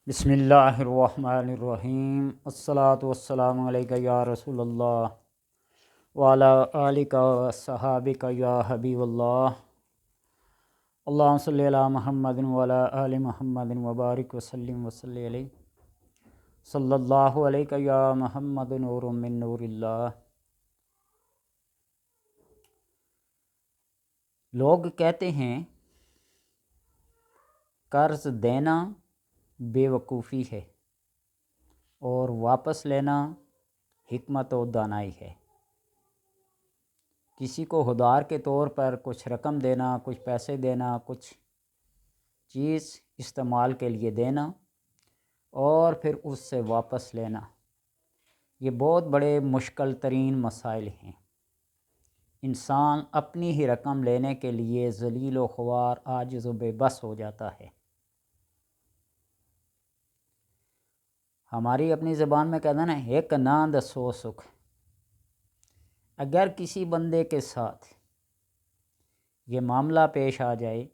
بسم اللہ الرحمن الرحیم، الصلاۃ والسلام علیک یا رسول اللہ وعلی آلک و صحابک یا حبیب اللہ۔ اللہم صلی علی محمد وعلی آل محمد وبارک وسلم وصلی علیہ صلی اللہ علیہ یا محمد نور من نور اللہ۔ لوگ کہتے ہیں قرض دینا بے وقوفی ہے اور واپس لینا حکمت و دانائی ہے۔ کسی کو ادھار کے طور پر کچھ رقم دینا، کچھ پیسے دینا، کچھ چیز استعمال کے لیے دینا اور پھر اس سے واپس لینا، یہ بہت بڑے مشکل ترین مسائل ہیں۔ انسان اپنی ہی رقم لینے کے لیے ذلیل و خوار، عاجز و بے بس ہو جاتا ہے۔ ہماری اپنی زبان میں کہتے ہیں نا، ایک نہ دسو سکھ۔ اگر کسی بندے کے ساتھ یہ معاملہ پیش آ جائے،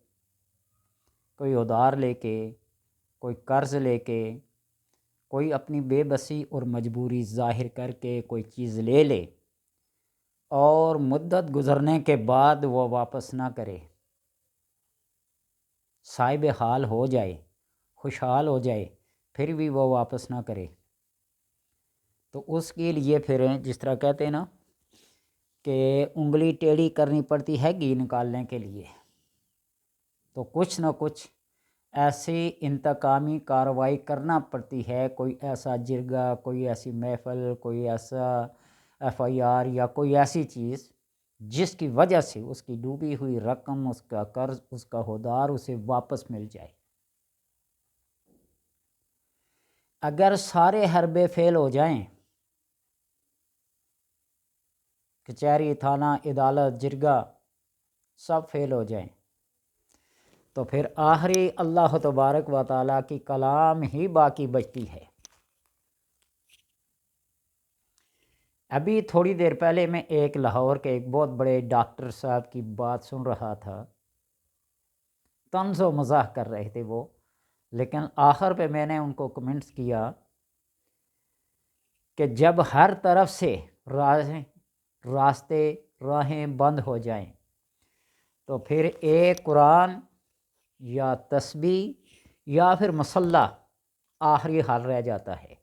کوئی ادھار لے کے، کوئی قرض لے کے، کوئی اپنی بے بسی اور مجبوری ظاہر کر کے کوئی چیز لے لے اور مدت گزرنے کے بعد وہ واپس نہ کرے، صاحب حال ہو جائے، خوشحال ہو جائے، پھر بھی وہ واپس نہ کرے، تو اس کے لیے پھر جس طرح کہتے ہیں نا کہ انگلی ٹیڑھی کرنی پڑتی ہے گھی نکالنے کے لیے، تو کچھ نہ کچھ ایسی انتقامی کارروائی کرنا پڑتی ہے۔ کوئی ایسا جرگہ، کوئی ایسی محفل، کوئی ایسا FIR یا کوئی ایسی چیز جس کی وجہ سے اس کی ڈوبی ہوئی رقم، اس کا قرض، اس کا ادھار اسے واپس مل جائے۔ اگر سارے حربے فیل ہو جائیں، کچہری، تھانہ، عدالت، جرگہ سب فیل ہو جائیں، تو پھر آخری اللہ تبارک و تعالیٰ کی کلام ہی باقی بچتی ہے۔ ابھی تھوڑی دیر پہلے میں ایک لاہور کے ایک بہت بڑے ڈاکٹر صاحب کی بات سن رہا تھا، طنز و مزاح کر رہے تھے وہ، لیکن آخر پہ میں نے ان کو کمنٹس کیا کہ جب ہر طرف سے راستے راہیں بند ہو جائیں تو پھر ایک قرآن یا تسبیح یا پھر مصلی آخری حل رہ جاتا ہے۔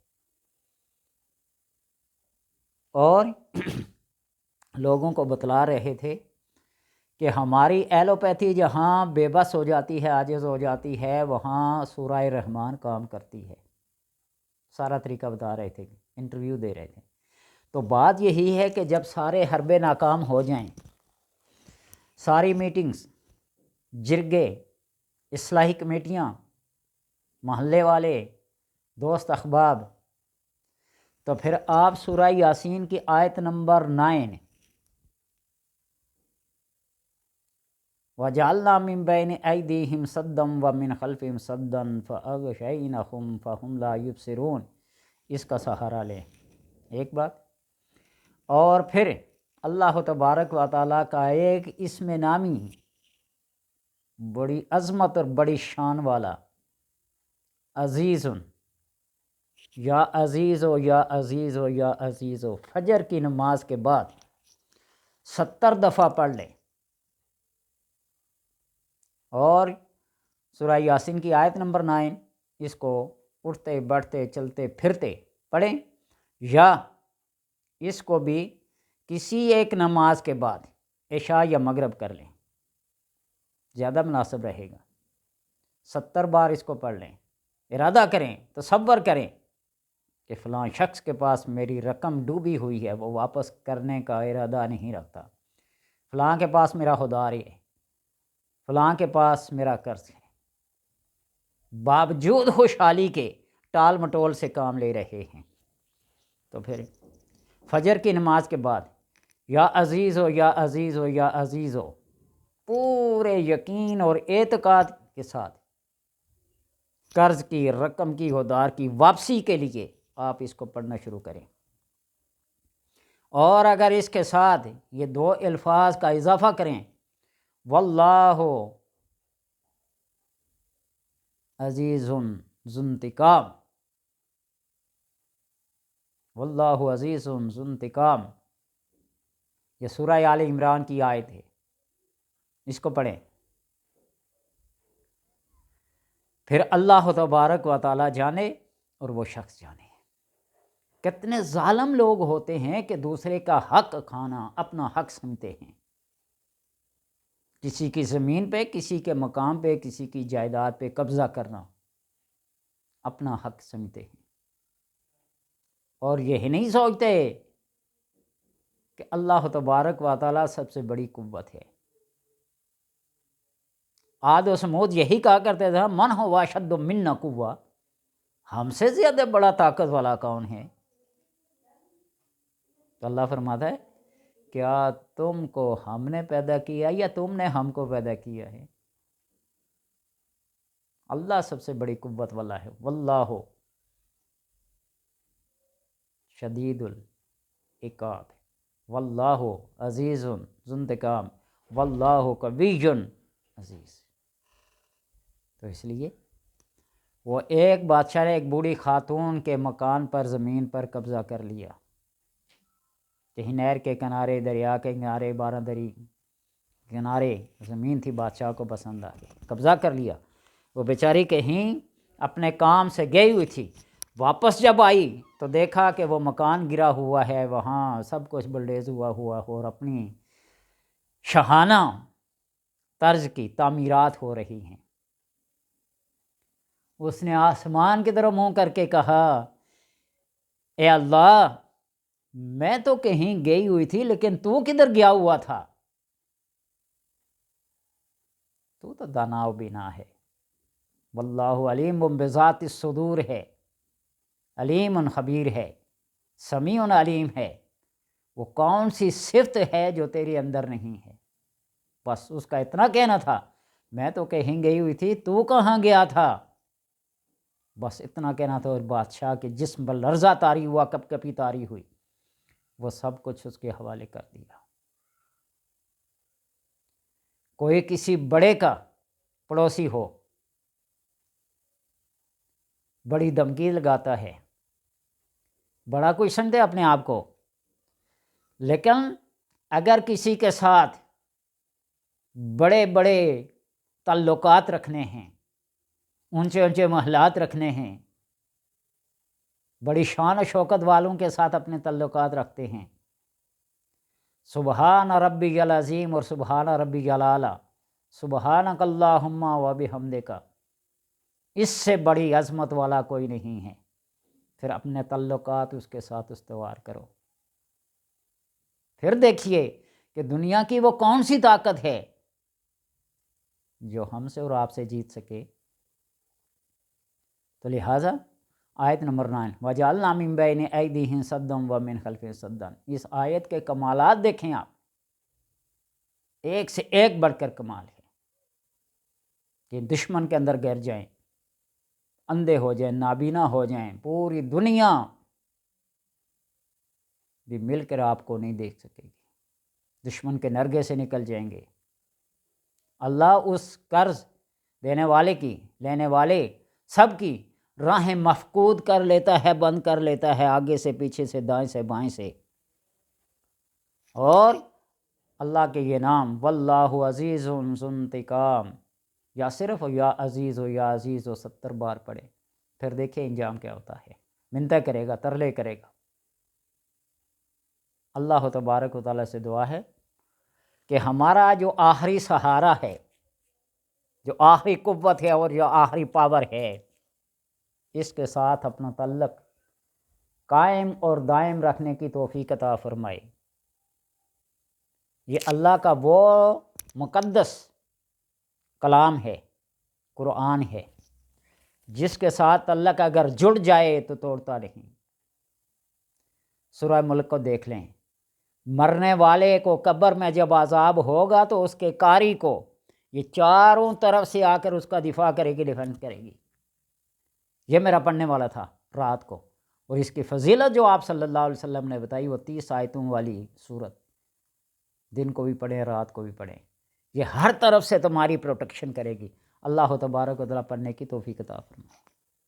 اور لوگوں کو بتلا رہے تھے کہ ہماری ایلوپیتھی جہاں بے بس ہو جاتی ہے، عاجز ہو جاتی ہے، وہاں سورہ رحمان کام کرتی ہے۔ سارا طریقہ بتا رہے تھے، انٹرویو دے رہے تھے۔ تو بات یہی ہے کہ جب سارے حربے ناکام ہو جائیں، ساری میٹنگز، جرگے، اصلاحی کمیٹیاں، محلے والے، دوست احباب، تو پھر آپ سورہ یاسین کی آیت نمبر 9 وَجَعَلْنَا مِن بَيْنِ أَيْدِيهِمْ سَدًّا وَمِنْ خَلْفِهِمْ سَدًّا فَأَغْشَيْنَاهُمْ فَهُمْ لَا يُبْصِرُونَ، اس کا سہارا لیں۔ ایک بات، اور پھر اللہ تبارک و تعالیٰ کا ایک اسم نامی بڑی عظمت اور بڑی شان والا، عزیز، یا عزیز ہو یا عزیز ہو یا عزیز ہو، فجر کی نماز کے بعد 70 دفعہ پڑھ لیں اور سورہ یاسین کی آیت نمبر 9 اس کو اٹھتے بیٹھتے چلتے پھرتے پڑھیں، یا اس کو بھی کسی ایک نماز کے بعد عشاء یا مغرب کر لیں، زیادہ مناسب رہے گا۔ 70 بار اس کو پڑھ لیں، ارادہ کریں، تصور کریں کہ فلاں شخص کے پاس میری رقم ڈوبی ہوئی ہے، وہ واپس کرنے کا ارادہ نہیں رکھتا، فلاں کے پاس میرا ادھار ہے، فلاں کے پاس میرا قرض ہے، باوجود خوشحالی کے ٹال مٹول سے کام لے رہے ہیں، تو پھر فجر کی نماز کے بعد یا عزیز ہو یا عزیز ہو یا عزیز ہو، پورے یقین اور اعتقاد کے ساتھ قرض کی رقم کی، ادھار کی واپسی کے لیے آپ اس کو پڑھنا شروع کریں۔ اور اگر اس کے ساتھ یہ 2 الفاظ کا اضافہ کریں، واللہ عزیز ذو انتقام، واللہ عزیز ذو انتقام، یہ سورہ آل عمران کی آیت ہے، اس کو پڑھیں۔ پھر اللہ تبارک و تعالی جانے اور وہ شخص جانے کتنے ظالم لوگ ہوتے ہیں کہ دوسرے کا حق کھانا اپنا حق سمجھتے ہیں، کسی کی زمین پہ، کسی کے مقام پہ، کسی کی جائیداد پہ قبضہ کرنا اپنا حق سمجھتے ہیں، اور یہ نہیں سوچتے کہ اللہ تبارک و تعالی سب سے بڑی قوت ہے۔ عاد و سمود یہی کہا کرتے تھے، من ہو اشد منا قوہ، ہم سے زیادہ بڑا طاقت والا کون ہے؟ تو اللہ فرماتا ہے، کیا تم کو ہم نے پیدا کیا یا تم نے ہم کو پیدا کیا ہے؟ اللہ سب سے بڑی قوت والا ہے، واللہ شدید العقاب، واللہ عزیز ذو انتقام، واللہ قوی عزیز۔ تو اس لیے وہ ایک بادشاہ نے ایک بوڑھی خاتون کے مکان پر، زمین پر قبضہ کر لیا، کہیں نہر کے کنارے، دریا کے کنارے، بارہ دری کنارے زمین تھی، بادشاہ کو پسند آ گئی، قبضہ کر لیا۔ وہ بیچاری کہیں اپنے کام سے گئی ہوئی تھی، واپس جب آئی تو دیکھا کہ وہ مکان گرا ہوا ہے، وہاں سب کچھ بلڈیز ہوا اور اپنی شاہانہ طرز کی تعمیرات ہو رہی ہیں۔ اس نے آسمان کی طرف منہ کر کے کہا، اے اللہ، میں تو کہیں گئی ہوئی تھی لیکن تو کدھر گیا ہوا تھا؟ تو دانا و بینا ہے، واللہ علیم بذات الصدور ہے، علیم خبیر ہے، سمیع علیم ہے۔ وہ کون سی صفت ہے جو تیرے اندر نہیں ہے؟ بس اس کا اتنا کہنا تھا، میں تو کہیں گئی ہوئی تھی، تو کہاں گیا تھا؟ بس اتنا کہنا تھا، اور بادشاہ کے جسم پر لرزہ طاری ہوا، کپ کپی طاری ہوئی، وہ سب کچھ اس کے حوالے کر دیا۔ کوئی کسی بڑے کا پڑوسی ہو، بڑی دھمکی لگاتا ہے، بڑا کوئی سمجھتے اپنے آپ کو، لیکن اگر کسی کے ساتھ بڑے بڑے تعلقات رکھنے ہیں، اونچے اونچے محلات رکھنے ہیں، بڑی شان و شوکت والوں کے ساتھ اپنے تعلقات رکھتے ہیں، سبحان ربی العظیم اور سبحان ربی الاعلی، سبحانک اللہم و بحمدک، اس سے بڑی عظمت والا کوئی نہیں ہے۔ پھر اپنے تعلقات اس کے ساتھ استوار کرو، پھر دیکھیے کہ دنیا کی وہ کون سی طاقت ہے جو ہم سے اور آپ سے جیت سکے۔ تو لہٰذا آیت نمبر 9، وَجَعَلْنَا مِن بَيْنِ أَيْدِيهِمْ سَدًّا وَمِنْ خَلْفِهِمْ سَدًّا، اس آیت کے کمالات دیکھیں آپ، ایک سے ایک بڑھ کر کمال ہے کہ دشمن کے اندر گر جائیں، اندھے ہو جائیں، نابینا ہو جائیں، پوری دنیا بھی مل کر آپ کو نہیں دیکھ سکے گی، دشمن کے نرگے سے نکل جائیں گے۔ اللہ اس قرض دینے والے کی، لینے والے سب کی راہیں مفقود کر لیتا ہے، بند کر لیتا ہے، آگے سے، پیچھے سے، دائیں سے، بائیں سے۔ اور اللہ کے یہ نام، واللہ عزیز ذو انتقام، یا صرف یا عزیز ہو، یا عزیز ہو 70 بار پڑھے، پھر دیکھیں انجام کیا ہوتا ہے، منتیں کرے گا، ترلے کرے گا۔ اللہ تبارک و تعالیٰ سے دعا ہے کہ ہمارا جو آخری سہارا ہے، جو آخری قوت ہے اور جو آخری پاور ہے، اس کے ساتھ اپنا تعلق قائم اور دائم رکھنے کی توفیق عطا فرمائے۔ یہ اللہ کا وہ مقدس کلام ہے، قرآن ہے، جس کے ساتھ تعلق اگر جڑ جائے تو توڑتا نہیں۔ سورہ ملک کو دیکھ لیں، مرنے والے کو قبر میں جب عذاب ہوگا تو اس کے قاری کو یہ چاروں طرف سے آ کر اس کا دفاع کرے گی، ڈیفینس کرے گی، یہ میرا پڑھنے والا تھا رات کو۔ اور اس کی فضیلت جو آپ صلی اللہ علیہ وسلم نے بتائی، وہ 30 آیتوں والی صورت، دن کو بھی پڑھیں، رات کو بھی پڑھیں، یہ ہر طرف سے تمہاری پروٹیکشن کرے گی۔ اللہ تبارک و تعالیٰ پڑھنے کی توفیق عطا فرمائے۔